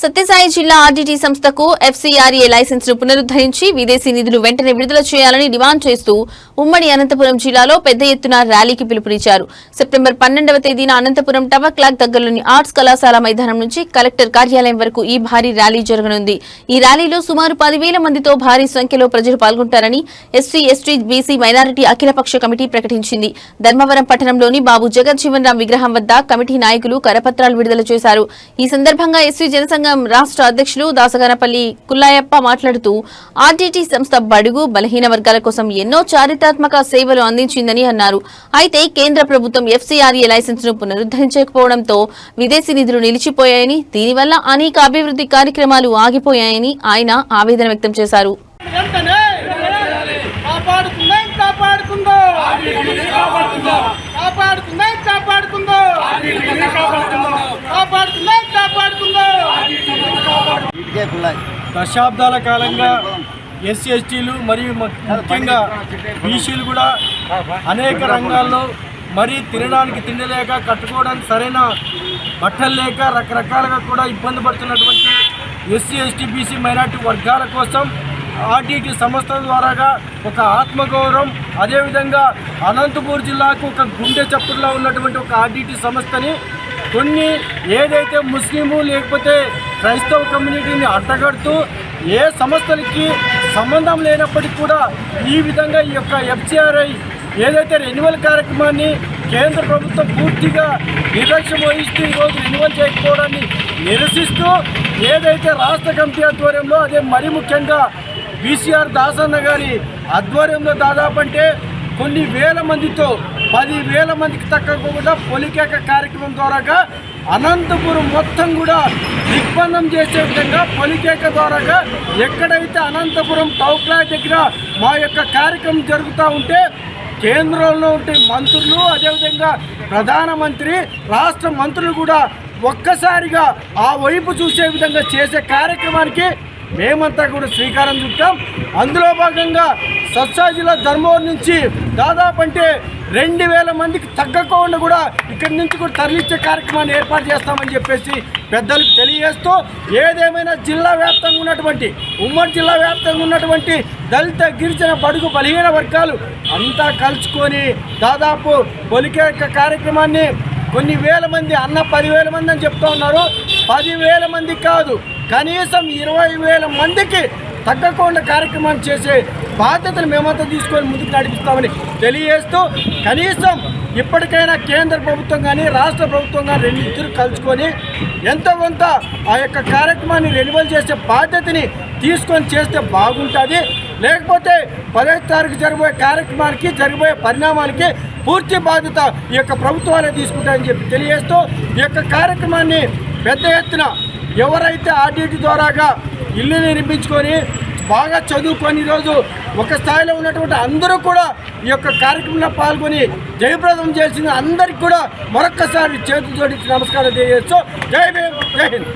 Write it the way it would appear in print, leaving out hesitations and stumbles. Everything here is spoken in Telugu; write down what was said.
సత్యసాయి జిల్లా ఆర్డీటీ సంస్థకు ఎఫ్సీఆర్ఏ లైసెన్స్ ను పునరుద్ధరించి విదేశీ నిధులు వెంటనే విడుదల చేయాలని డిమాండ్ చేస్తూ ఉమ్మడి అనంతపురం జిల్లాలో పెద్ద ఎత్తున ర్యాలీకి పిలుపునిచ్చారు. సెప్టెంబర్ 12వ తేదీన అనంతపురం టవర్ క్లాక్ దగ్గరలోని ఆర్ట్స్ కళాశాల మైదానం నుంచి కలెక్టర్ కార్యాలయం వరకు ఈ భారీ ర్యాలీ జరగనుంది. ఈ ర్యాలీలో సుమారు 10,000 మందితో భారీ సంఖ్యలో ప్రజలు పాల్గొంటారని ఎస్సీ, ఎస్టీ, బీసీ, మైనారిటీ అఖిలపక్ష కమిటీ ప్రకటించింది. ధర్మవరం పట్టణంలోని బాబు జగజ్జీవన్ రామ్ విగ్రహం వద్ద కమిటీ నాయకులు కరపత్రాలు విడుదల చేశారు. ఈ సందర్భంగా ఎస్సీ జనసంఘం రాష్ట్ర అధ్యక్షులు దాసగానపల్లి కుల్లాయప్ప మాట్లాడుతూ ఆర్డీటీ సంస్థ బడుగు బలహీన వర్గాల కోసం ఎన్నో చారిత్రాత్మక సేవలు అందించిందని అన్నారు. అయితే కేంద్ర ప్రభుత్వం ఎఫ్సీఆర్ఏ లైసెన్స్ ను పునరుద్ధరించకపోవడంతో విదేశీ నిధులు నిలిచిపోయాయని, దీనివల్ల అనేక అభివృద్ధి కార్యక్రమాలు ఆగిపోయాయని ఆయన ఆవేదన వ్యక్తం చేశారు. దశాబ్దాల కాలంగా ఎస్సీ, ఎస్టీలు మరియు ముఖ్యంగా బీసీలు కూడా అనేక రంగాల్లో మరి తినడానికి తిండి లేక, కట్టుకోవడానికి సరైన బట్టలు లేక రకరకాలుగా కూడా ఇబ్బంది పడుతున్నటువంటి ఎస్సీ, ఎస్టీ, బీసీ, మైనార్టీ వర్గాల కోసం ఆర్డీటీ సంస్థ ద్వారాగా ఒక ఆత్మగౌరవం, అదేవిధంగా అనంతపూర్ జిల్లాకు ఒక గుండె చప్పుడులా ఉన్నటువంటి ఒక ఆర్డీటీ సంస్థని కొన్ని ఏదైతే ముస్లిము లేకపోతే క్రైస్తవ కమ్యూనిటీని అడ్డగడుతూ ఏ సంస్థలకి సంబంధం లేనప్పటికీ కూడా ఈ విధంగా ఈ యొక్క ఎఫ్సీఆర్ఐ ఏదైతే రెన్యువల్ కార్యక్రమాన్ని కేంద్ర ప్రభుత్వం పూర్తిగా నిర్లక్ష్యం వహిస్తూ ఈరోజు రెన్యువల్ చేయకపోవడాన్ని నిరసిస్తూ ఏదైతే రాష్ట్ర కమిటీ ఆధ్వర్యంలో, అదే మరీ ముఖ్యంగా బీసీఆర్ దాసన్న గారి ఆధ్వర్యంలో దాదాపు అంటే కొన్ని వేల మందితో 10,000 మందికి తగ్గకుండా పొలికేక కార్యక్రమం ద్వారాగా అనంతపురం మొత్తం కూడా దిగ్బంధం చేసే విధంగా పొలికేక ద్వారాగా ఎక్కడైతే అనంతపురం టౌక్లా దగ్గర మా యొక్క కార్యక్రమం జరుగుతూ ఉంటే కేంద్రంలో ఉంటే మంత్రులు, అదేవిధంగా ప్రధానమంత్రి, రాష్ట్ర మంత్రులు కూడా ఒక్కసారిగా ఆ వైపు చూసే విధంగా చేసే కార్యక్రమానికి మేమంతా కూడా శ్రీకారం చుట్టాం. అందులో భాగంగా సత్సాయి జిల్లా ధర్మవరం నుంచి దాదాపు అంటే 2,000 మందికి తగ్గకుండా కూడా ఇక్కడి నుంచి కూడా తరలించే కార్యక్రమాన్ని ఏర్పాటు చేస్తామని చెప్పేసి పెద్దలకు తెలియజేస్తూ, ఏదేమైనా జిల్లా వ్యాప్తంగా ఉన్నటువంటి ఉమ్మడి జిల్లా వ్యాప్తంగా ఉన్నటువంటి దళిత, గిరిజన, బడుగు బలహీన వర్గాలు అంతా కలుసుకొని దాదాపు పొలికేక కార్యక్రమాన్ని కొన్ని వేల మంది, అన్న 10,000 మంది అని చెప్తూ ఉన్నారు. 10,000 మందికి కాదు, కనీసం 20,000 మందికి తగ్గకుండా కార్యక్రమాన్ని చేసే బాధ్యతను మేమంతా తీసుకొని ముందుకు నడిపిస్తామని తెలియజేస్తూ, కనీసం ఇప్పటికైనా కేంద్ర ప్రభుత్వం కానీ రాష్ట్ర ప్రభుత్వం కానీ రెండిద్దరు కలుసుకొని ఎంతో కొంత ఆ యొక్క కార్యక్రమాన్ని రెన్యువల్ చేసే బాధ్యతని తీసుకొని చేస్తే బాగుంటుంది. లేకపోతే 10వ తారీఖు జరగబోయే కార్యక్రమానికి, జరగబోయే పరిణామాలకి పూర్తి బాధ్యత ఈ యొక్క ప్రభుత్వాలే తీసుకుంటాయని చెప్పి తెలియజేస్తూ, ఈ యొక్క కార్యక్రమాన్ని పెద్ద ఎత్తున ఎవరైతే ఆర్డీటీ ద్వారాగా ఇల్లు నిర్మించుకొని బాగా చదువుకొని ఈరోజు ఒక స్థాయిలో ఉన్నటువంటి అందరూ కూడా ఈ యొక్క కార్యక్రమంలో పాల్గొని జయప్రదం చేసిన అందరికీ కూడా మరొక్కసారి చేతులు జోడించి నమస్కారం తెలియజేస్తూ జై భీమ్, జై హింద్.